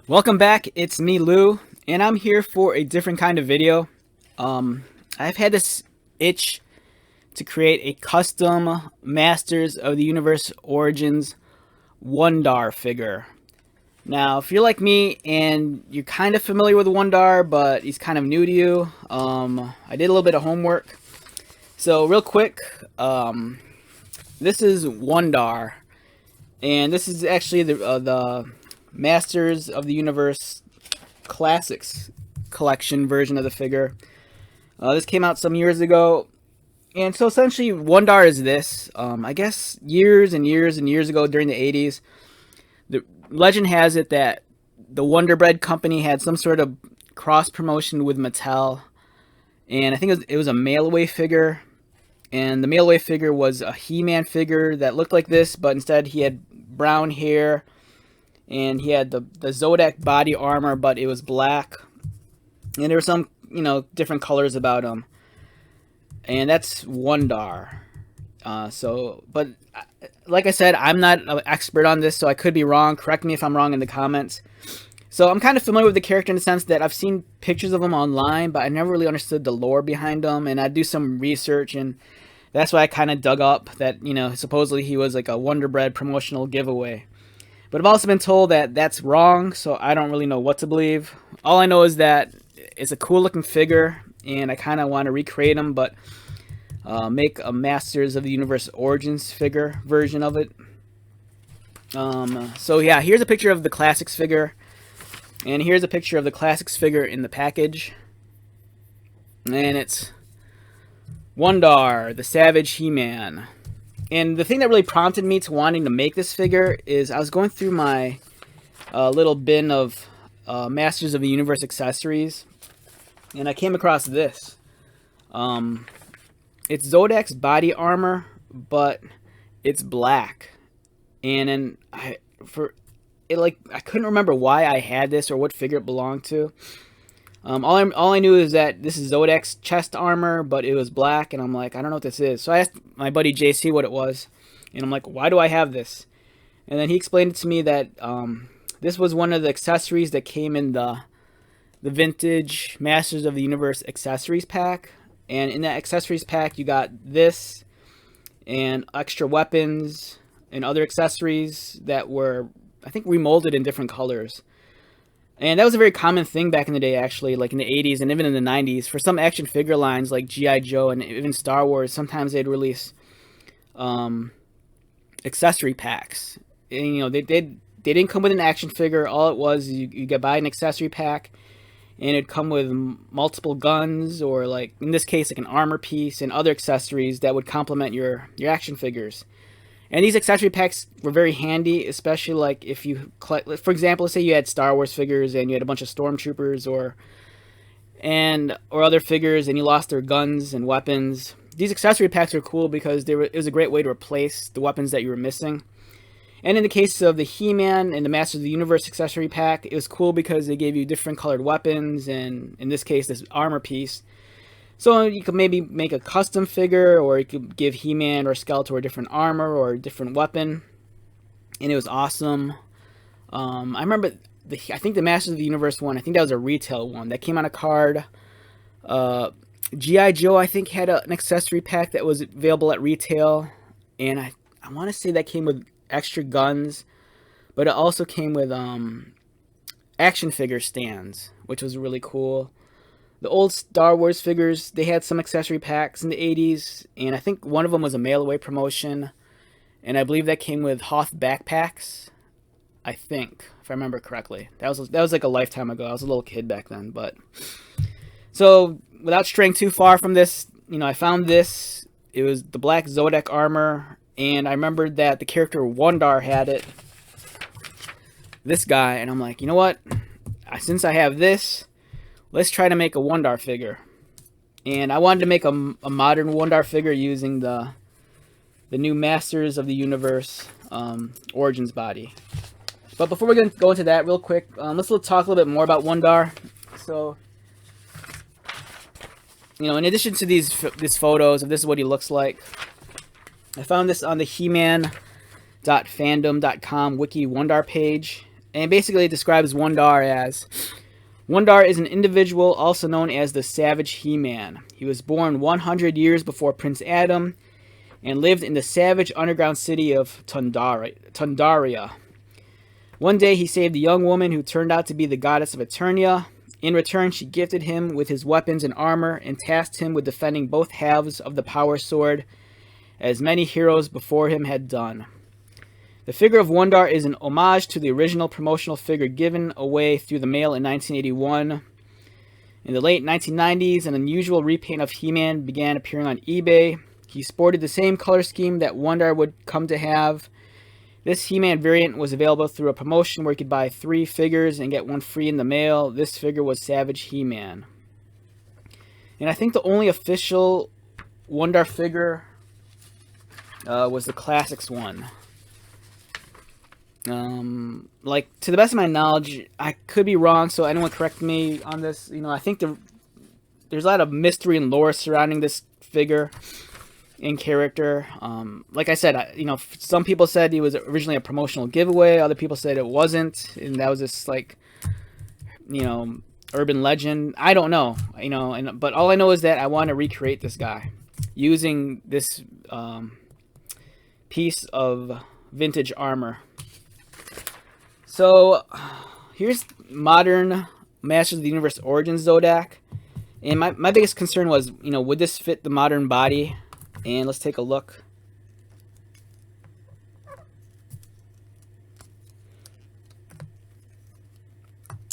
Welcome back, it's me Lou, and I'm here for a different kind of video. I've had this itch to create a custom Masters of the Universe Origins Wun-Dar figure. Now, if you're like me and you're kind of familiar with Wun-Dar, but he's kind of new to you, I did a little bit of homework. So real quick, this is Wun-Dar, and this is actually the Masters of the Universe Classics collection version of the figure. This came out some years ago, and so essentially Wun-Dar is this. I guess years and years and years ago during the 80s, the legend has it that the Wonder Bread company had some sort of cross promotion with Mattel, and I think it was a mail-away figure, and the mail-away figure was a He-Man figure that looked like this, but instead he had brown hair, and he had the Zodiac body armor, but it was black. And there were some, different colors about him. And that's Wun-Dar. But like I said, I'm not an expert on this, so I could be wrong. Correct me if I'm wrong in the comments. So I'm kind of familiar with the character in the sense that I've seen pictures of him online, but I never really understood the lore behind him. And I do some research, and that's why I kind of dug up that, supposedly he was like a Wonder Bread promotional giveaway. But I've also been told that that's wrong, so I don't really know what to believe. All I know is that it's a cool looking figure, and I kind of want to recreate him, but make a Masters of the Universe Origins figure version of it. So yeah, here's a picture of the Classics figure, and here's a picture of the Classics figure in the package. And it's Wun-Dar, the Savage He-Man. And the thing that really prompted me to wanting to make this figure is I was going through my little bin of Masters of the Universe accessories, and I came across this. It's Zodiac's body armor, but it's black. And I couldn't remember why I had this or what figure it belonged to. All I knew is that this is Zodiac's chest armor, but it was black, and I'm like, I don't know what this is. So I asked my buddy JC what it was, and I'm like, why do I have this? And then he explained it to me that this was one of the accessories that came in the vintage Masters of the Universe accessories pack. And in that accessories pack, you got this and extra weapons and other accessories that were, I think, remolded in different colors. And that was a very common thing back in the day, actually, like in the 80s and even in the 90s. For some action figure lines like G.I. Joe and even Star Wars, sometimes they'd release accessory packs. And, they didn't come with an action figure. All it was, you could buy an accessory pack, and it'd come with multiple guns, or like, in this case, like an armor piece and other accessories that would complement your action figures. And these accessory packs were very handy, especially like if you collect, for example, let's say you had Star Wars figures and you had a bunch of stormtroopers or other figures, and you lost their guns and weapons. These accessory packs are cool because it was a great way to replace the weapons that you were missing. And in the case of the He-Man and the Masters of the Universe accessory pack, it was cool because they gave you different colored weapons, and in this case, this armor piece. So you could maybe make a custom figure, or you could give He-Man or Skeletor a different armor or a different weapon. And it was awesome. I remember, I think the Masters of the Universe one, I think that was a retail one. That came on a card. G.I. Joe, I think, had an accessory pack that was available at retail. And I want to say that came with extra guns. But it also came with action figure stands, which was really cool. The old Star Wars figures, they had some accessory packs in the 80s, and I think one of them was a mail-away promotion, and I believe that came with Hoth backpacks, I think, if I remember correctly. That was like a lifetime ago. I was a little kid back then, but... So, without straying too far from this, I found this. It was the black Zodiac armor, and I remembered that the character Wun-Dar had it. This guy, and I'm like, you know what? Since I have this, let's try to make a Wun-Dar figure. And I wanted to make a modern Wun-Dar figure using the new Masters of the Universe Origins body. But before we go into that real quick, let's talk a little bit more about Wun-Dar. So, in addition to these photos of this is what he looks like, I found this on the He-Man.fandom.com wiki Wun-Dar page, And basically it describes Wun-Dar as, Wun-Dar is an individual also known as the Savage He-Man. He was born 100 years before Prince Adam and lived in the savage underground city of Tundaria. One day he saved a young woman who turned out to be the goddess of Eternia. In return, she gifted him with his weapons and armor and tasked him with defending both halves of the power sword, as many heroes before him had done. The figure of Wun-Dar is an homage to the original promotional figure given away through the mail in 1981. In the late 1990s, an unusual repaint of He-Man began appearing on eBay. He sported the same color scheme that Wun-Dar would come to have. This He-Man variant was available through a promotion where you could buy 3 figures and get one free in the mail. This figure was Savage He-Man. And I think the only official Wun-Dar figure was the Classics one. Like, to the best of my knowledge, I could be wrong, so anyone correct me on this. You know, I think there's a lot of mystery and lore surrounding this figure in character. Like I said, you know, some people said he was originally a promotional giveaway. Other people said it wasn't, and that was just like, you know, urban legend. I don't know, you know, but all I know is that I want to recreate this guy using this piece of vintage armor. So here's modern Masters of the Universe Origins Zodiac, and my biggest concern was, you know, would this fit the modern body? And let's take a look.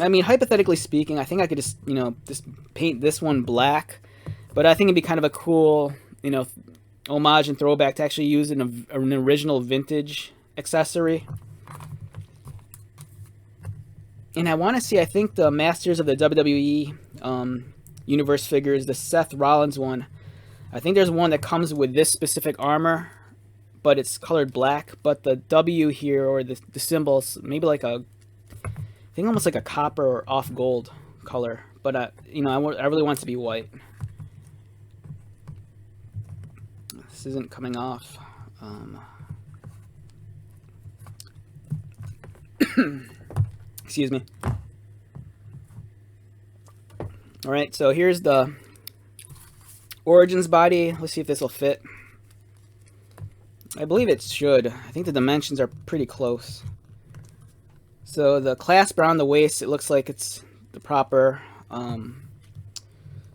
I mean, hypothetically speaking, I think I could just, you know, just paint this one black, but I think it'd be kind of a cool, you know, homage and throwback to actually use an original vintage accessory. And I want to see, I think the Masters of the WWE Universe figures, the Seth Rollins one, I think there's one that comes with this specific armor, but it's colored black. But the W here, or the symbols, maybe like a, I think almost like a copper or off gold color. But you know, I really want it to be white. This isn't coming off. Excuse me. All right, so here's the Origins body. Let's see if this will fit. I believe it should. I think the dimensions are pretty close. So the clasp around the waist, it looks like it's the proper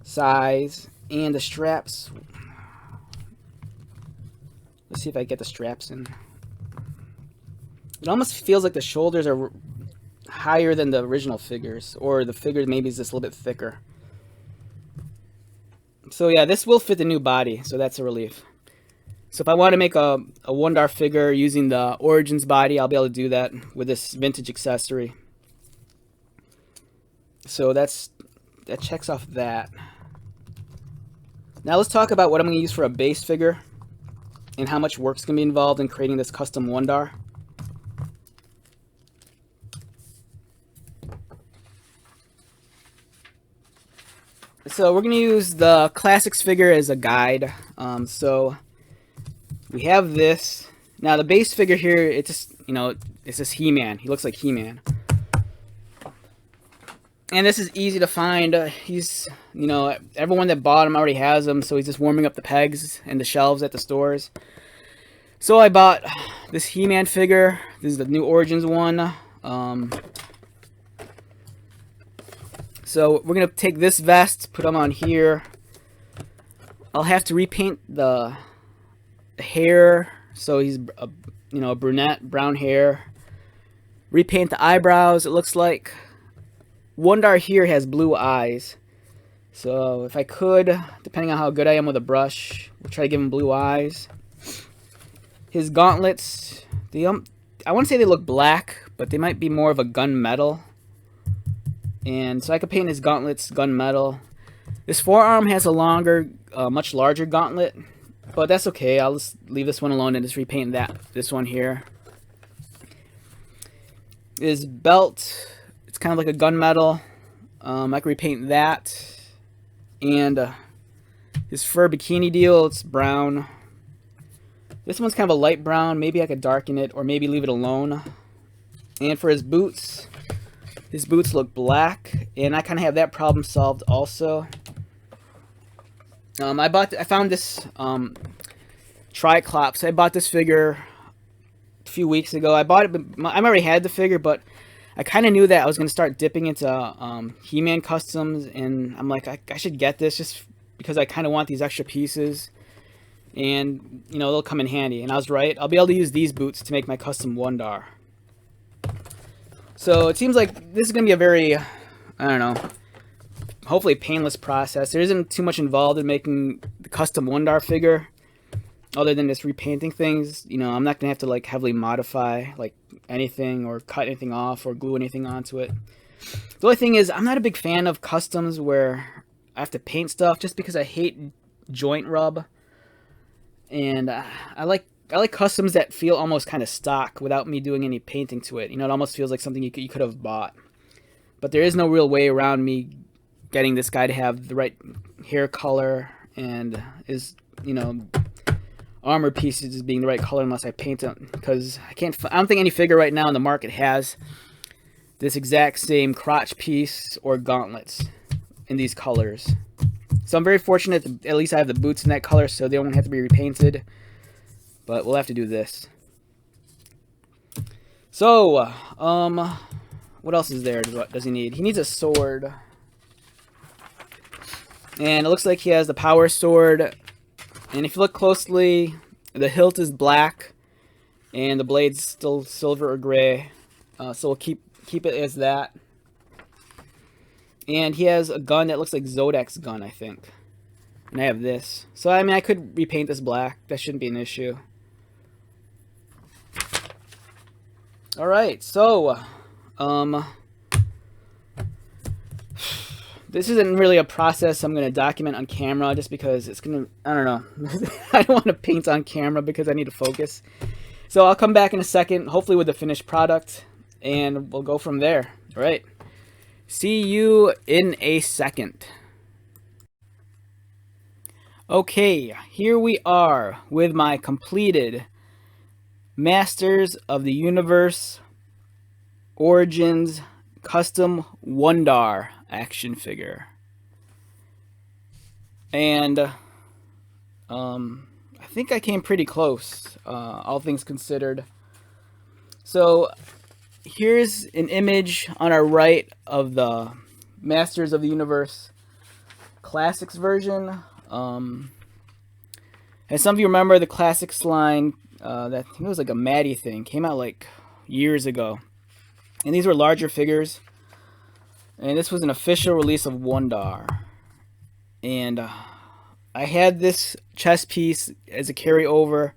size. And the straps, let's see if I get the straps in. It almost feels like the shoulders are higher than the original figures, or the figure maybe is just a little bit thicker. So yeah, this will fit the new body, so that's a relief. So if I want to make a Wun-Dar figure using the Origins body, I'll be able to do that with this vintage accessory. So that checks off that. Now let's talk about what I'm going to use for a base figure and how much work's going to be involved in creating this custom Wun-Dar. So we're going to use the Classics figure as a guide. So we have this. Now the base figure here, it's just, you know, it's just He-Man. He looks like He-Man. And this is easy to find. He's, you know, everyone that bought him already has him, so he's just warming up the pegs and the shelves at the stores. So I bought this He-Man figure. This is the new Origins one. So we're going to take this vest, put them on here. I'll have to repaint the hair, so he's a, you know, a brunette, brown hair. Repaint the eyebrows. It looks like Wun-Dar here has blue eyes. So if I could, depending on how good I am with a brush, we'll try to give him blue eyes. His gauntlets, I want to say they look black, but they might be more of a gunmetal. And so I could paint his gauntlets gunmetal. This forearm has a longer, much larger gauntlet, but that's okay. I'll just leave this one alone and just repaint this one here. His belt, it's kind of like a gunmetal. I can repaint that. And his fur bikini deal, it's brown. This one's kind of a light brown. Maybe I could darken it or maybe leave it alone. And for his boots look black, and I kind of have that problem solved also. I found this Triclops. I bought this figure a few weeks ago. I bought it, but I already had the figure, but I kind of knew that I was going to start dipping into He-Man customs, and I'm like, I should get this just because I kind of want these extra pieces, and you know, they'll come in handy. And I was right. I'll be able to use these boots to make my custom Wun-Dar. So it seems like this is going to be a very, I don't know, hopefully painless process. There isn't too much involved in making the custom Wun-Dar figure, other than just repainting things. You know, I'm not going to have to like heavily modify like anything or cut anything off or glue anything onto it. The only thing is, I'm not a big fan of customs where I have to paint stuff, just because I hate joint rub. And I like customs that feel almost kind of stock without me doing any painting to it. You know, it almost feels like something you could have bought. But there is no real way around me getting this guy to have the right hair color and his, you know, armor pieces being the right color unless I paint them. Because I don't think any figure right now in the market has this exact same crotch piece or gauntlets in these colors. So I'm very fortunate that at least I have the boots in that color, so they don't have to be repainted. But we'll have to do this. So, what else is there? What does he need? He needs a sword. And it looks like he has the power sword. And if you look closely, the hilt is black. And the blade's still silver or gray. So we'll keep it as that. And he has a gun that looks like Zodiac's gun, I think. And I have this. So, I mean, I could repaint this black. That shouldn't be an issue. Alright, so, this isn't really a process I'm going to document on camera, just because it's going to, I don't know, I don't want to paint on camera because I need to focus. So I'll come back in a second, hopefully with the finished product, and we'll go from there. Alright, see you in a second. Okay, here we are with my completed Masters of the Universe Origins custom Wun-Dar action figure. And I think I came pretty close, all things considered. So here's an image on our right of the Masters of the Universe Classics version. As some of you remember, the Classics line, that I think it was like a Maddie thing, came out like years ago, and these were larger figures, and this was an official release of Wun-Dar. And I had this chest piece as a carryover.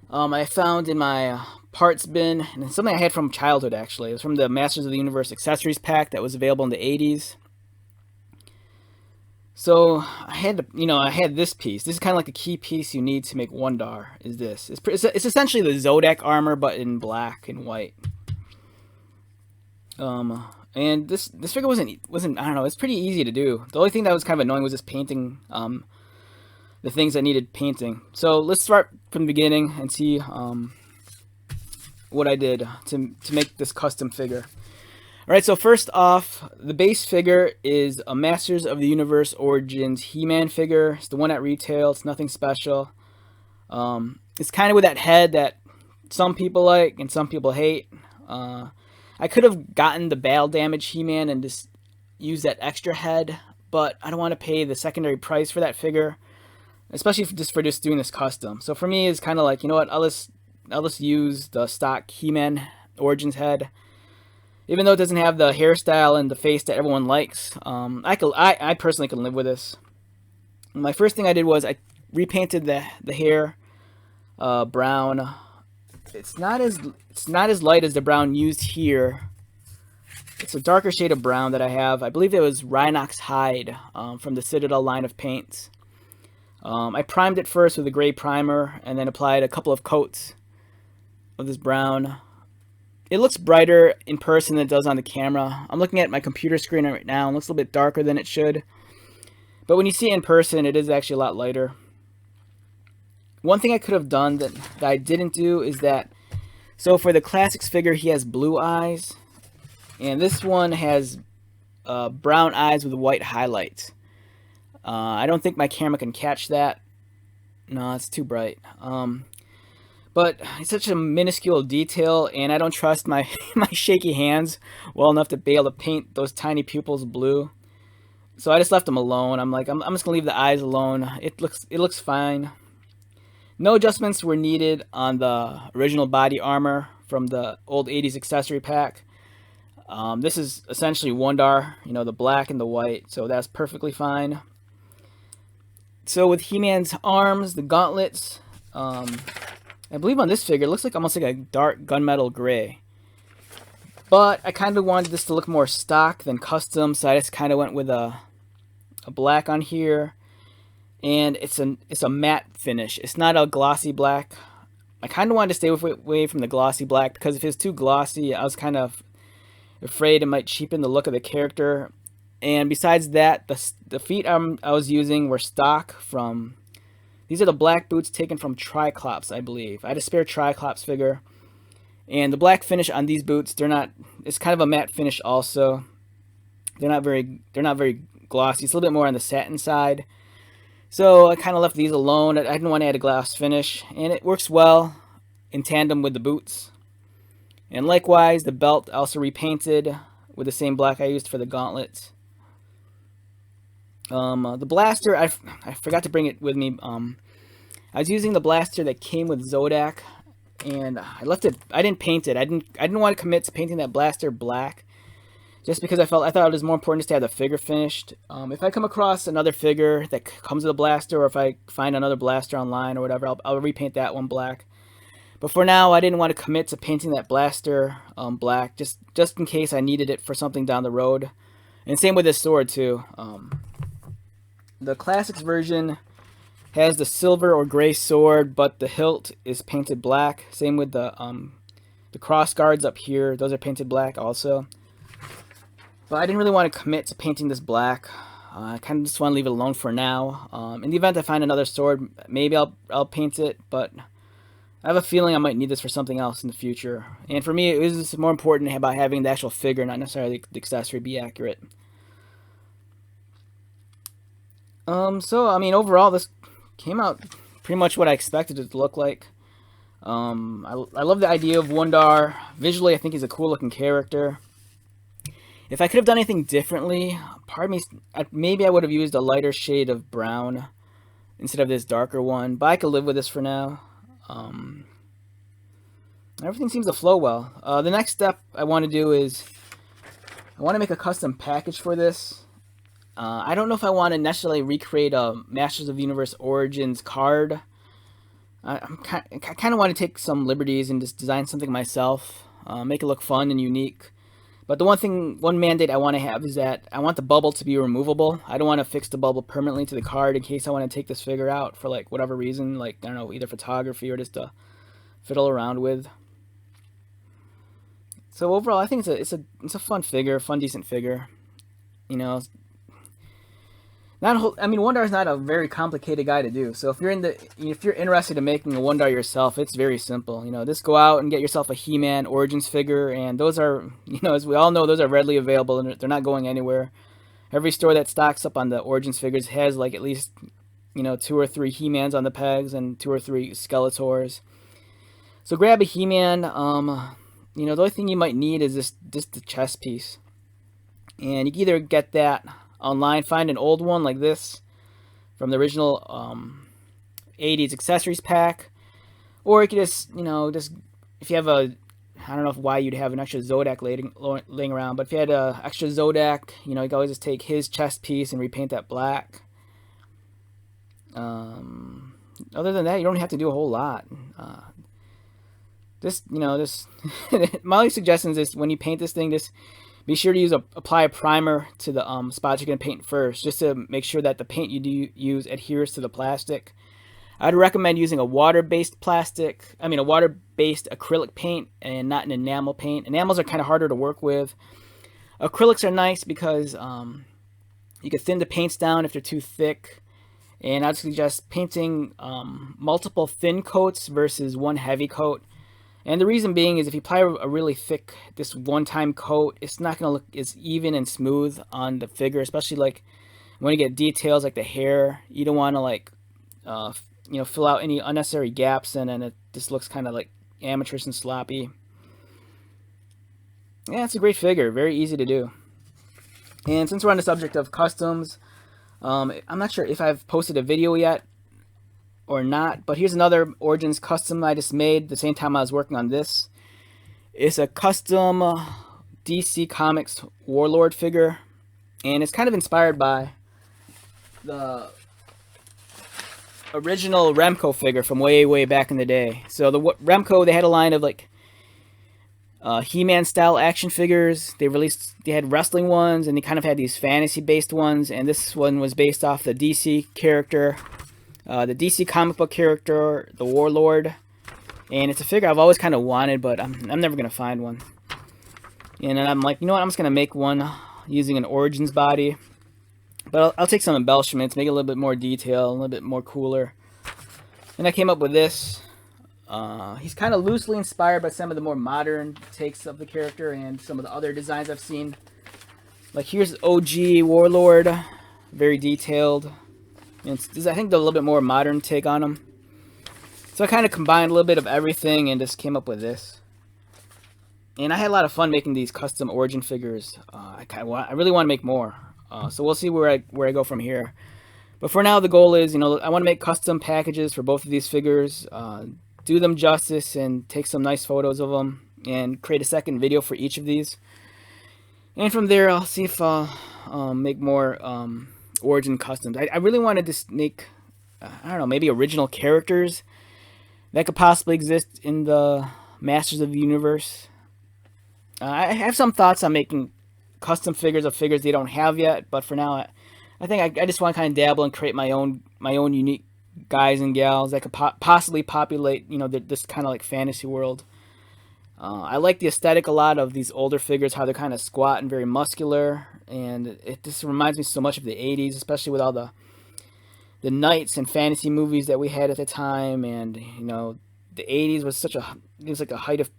I found in my parts bin, and it's something I had from childhood actually. It was from the Masters of the Universe Accessories pack that was available in the 80s. So I had this piece. This is kind of like the key piece you need to make Wun-Dar. Is this? It's essentially the Zodiac armor, but in black and white. And this figure wasn't I don't know. It's pretty easy to do. The only thing that was kind of annoying was just painting the things that needed painting. So let's start from the beginning and see what I did to make this custom figure. Alright, so first off, the base figure is a Masters of the Universe Origins He-Man figure. It's the one at retail. It's nothing special. It's kind of with that head that some people like and some people hate. I could have gotten the battle damage He-Man and just used that extra head, but I don't want to pay the secondary price for that figure, especially just for doing this custom. So for me, it's kind of like, you know what, I'll just use the stock He-Man Origins head. Even though it doesn't have the hairstyle and the face that everyone likes, I personally can live with this. My first thing I did was I repainted the hair brown. It's not as light as the brown used here. It's a darker shade of brown that I have. I believe it was Rhinox Hide from the Citadel line of paints. I primed it first with a gray primer and then applied a couple of coats of this brown. It looks brighter in person than it does on the camera. I'm looking at my computer screen right now. It looks a little bit darker than it should. But when you see it in person, it is actually a lot lighter. One thing I could have done that I didn't do is that So for the Classics figure, he has blue eyes, and this one has brown eyes with white highlights. I don't think my camera can catch that. No, it's too bright. But it's such a minuscule detail, and I don't trust my my shaky hands well enough to be able to paint those tiny pupils blue. So I just left them alone. I'm just gonna leave the eyes alone. It looks fine. No adjustments were needed on the original body armor from the old 80s accessory pack. This is essentially Wun-Dar, the black and the white, so that's perfectly fine. So with He-Man's arms, the gauntlets, I believe on this figure, it looks like almost like a dark gunmetal gray. But I kind of wanted this to look more stock than custom, so I just kind of went with a black on here. And it's a matte finish. It's not a glossy black. I kind of wanted to stay away from the glossy black, because if it's too glossy, I was kind of afraid it might cheapen the look of the character. And besides that, the feet I was using were stock from... These are the black boots taken from Triclops, I believe. I had a spare Triclops figure. And the black finish on these boots, it's kind of a matte finish also. They're not very glossy. It's a little bit more on the satin side. So I kind of left these alone. I didn't want to add a gloss finish, and it works well in tandem with the boots. And likewise, the belt also repainted with the same black I used for the gauntlets. The blaster, I forgot to bring it with me. I was using the blaster that came with Zodiac, and I left it. I didn't paint it. I didn't want to commit to painting that blaster black, just because I thought it was more important just to have the figure finished. If I come across another figure that comes with a blaster, or if I find another blaster online or whatever, I'll repaint that one black. But for now, I didn't want to commit to painting that blaster black, just in case I needed it for something down the road. And same with this sword too. The Classics version has the silver or gray sword, but the hilt is painted black. Same with the cross guards up here; those are painted black also. But I didn't really want to commit to painting this black. I kind of just want to leave it alone for now. In the event I find another sword, maybe I'll paint it, but I have a feeling I might need this for something else in the future. And for me, it was more important about having the actual figure, not necessarily the accessory, be accurate. So, I mean, overall, this came out pretty much what I expected it to look like. I love the idea of Wun-Dar. Visually, I think he's a cool-looking character. If I could have done anything differently, part of me, maybe I would have used a lighter shade of brown instead of this darker one, but I could live with this for now. Everything seems to flow well. The next step I want to do is I want to make a custom package for this. I don't know if I want to necessarily recreate a Masters of the Universe Origins card. I kind of want to take some liberties and just design something myself, make it look fun and unique. But the one mandate I want to have is that I want the bubble to be removable. I don't want to fix the bubble permanently to the card in case I want to take this figure out for like whatever reason, like I don't know, either photography or just to fiddle around with. So overall, I think it's a fun figure, fun decent figure. Wun-Dar is not a very complicated guy to do. So if you're interested in making a Wun-Dar yourself, it's very simple. Just go out and get yourself a He-Man Origins figure, and those are, as we all know, those are readily available and they're not going anywhere. Every store that stocks up on the Origins figures has like at least 2 or 3 He-Mans on the pegs and 2 or 3 Skeletors. So grab a He-Man. The only thing you might need is just the chest piece, and you can either get that online, find an old one like this from the original 80s accessories pack, or you could just if you have I don't know why you'd have an extra Zodiac laying around, but if you had an extra Zodiac, you can always just take his chest piece and repaint that black. Other than that, you don't have to do a whole lot. My only suggestion is when you paint this thing, just be sure to apply a primer to the spots you're going to paint first, just to make sure that the paint you do use adheres to the plastic. I'd recommend using a water-based acrylic paint and not an enamel paint. Enamels are kind of harder to work with. Acrylics are nice because you can thin the paints down if they're too thick. And I'd suggest painting multiple thin coats versus one heavy coat. And the reason being is if you apply a really thick, this one-time coat, it's not going to look as even and smooth on the figure, especially like when you get details like the hair. You don't want to like, fill out any unnecessary gaps, and then it just looks kind of like amateurish and sloppy. Yeah, it's a great figure, very easy to do. And since we're on the subject of customs, I'm not sure if I've posted a video yet or not, but here's another Origins custom I just made the same time I was working on this. It's a custom DC Comics Warlord figure, and it's kind of inspired by the original Remco figure from way back in the day. So the Remco, they had a line of like He-Man style action figures. They had wrestling ones, and they kind of had these fantasy based ones, and this one was based off the DC character, the DC comic book character, the Warlord. And it's a figure I've always kind of wanted, but I'm never gonna find one. And then I'm like, you know what, I'm just gonna make one using an Origins body, but I'll take some embellishments, make it a little bit more detail, a little bit more cooler. And I came up with this. He's kind of loosely inspired by some of the more modern takes of the character and some of the other designs I've seen. Like here's OG Warlord, very detailed. And I think a little bit more modern take on him. So I kind of combined a little bit of everything and just came up with this. And I had a lot of fun making these custom Origin figures. I really want to make more. So we'll see where I go from here. But for now, the goal is, I want to make custom packages for both of these figures. Do them justice and take some nice photos of them and create a second video for each of these. And from there, I'll see if I'll make more Origin customs. I really wanted to make, I don't know, maybe original characters that could possibly exist in the Masters of the Universe. I have some thoughts on making custom figures of figures they don't have yet, but for now, I think I just want to kind of dabble and create my own unique guys and gals that could possibly populate, this kind of like fantasy world. I like the aesthetic a lot of these older figures, how they're kind of squat and very muscular, and it just reminds me so much of the 80s, especially with all the knights and fantasy movies that we had at the time. And the 80s was it was like a height of,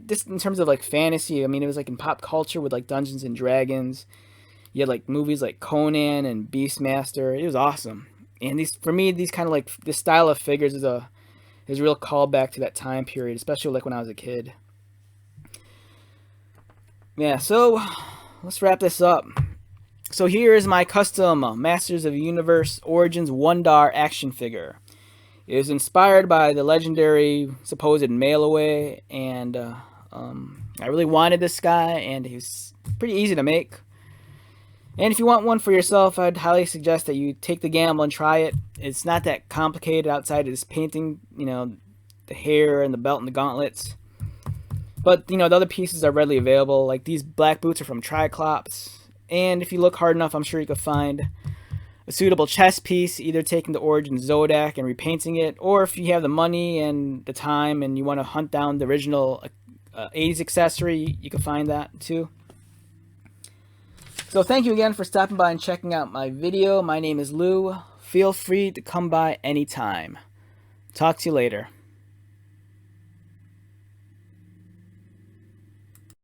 just in terms of like fantasy, it was like in pop culture with like Dungeons and Dragons. You had like movies like Conan and Beastmaster. It was awesome. And for me, these kind of like this style of figures is a real callback to that time period, especially like when I was a kid. Yeah, so let's wrap this up. So here is my custom Masters of the Universe Origins Wun-Dar action figure. It was inspired by the legendary supposed mail-away, and I really wanted this guy, and he was pretty easy to make. And if you want one for yourself, I'd highly suggest that you take the gamble and try it. It's not that complicated outside of just painting, the hair and the belt and the gauntlets. But, the other pieces are readily available. Like these black boots are from Triclops. And if you look hard enough, I'm sure you could find a suitable chest piece, either taking the Origins Zodiac and repainting it, or if you have the money and the time and you want to hunt down the original 80s accessory, you can find that too. So thank you again for stopping by and checking out my video. My name is Lou. Feel free to come by anytime. Talk to you later.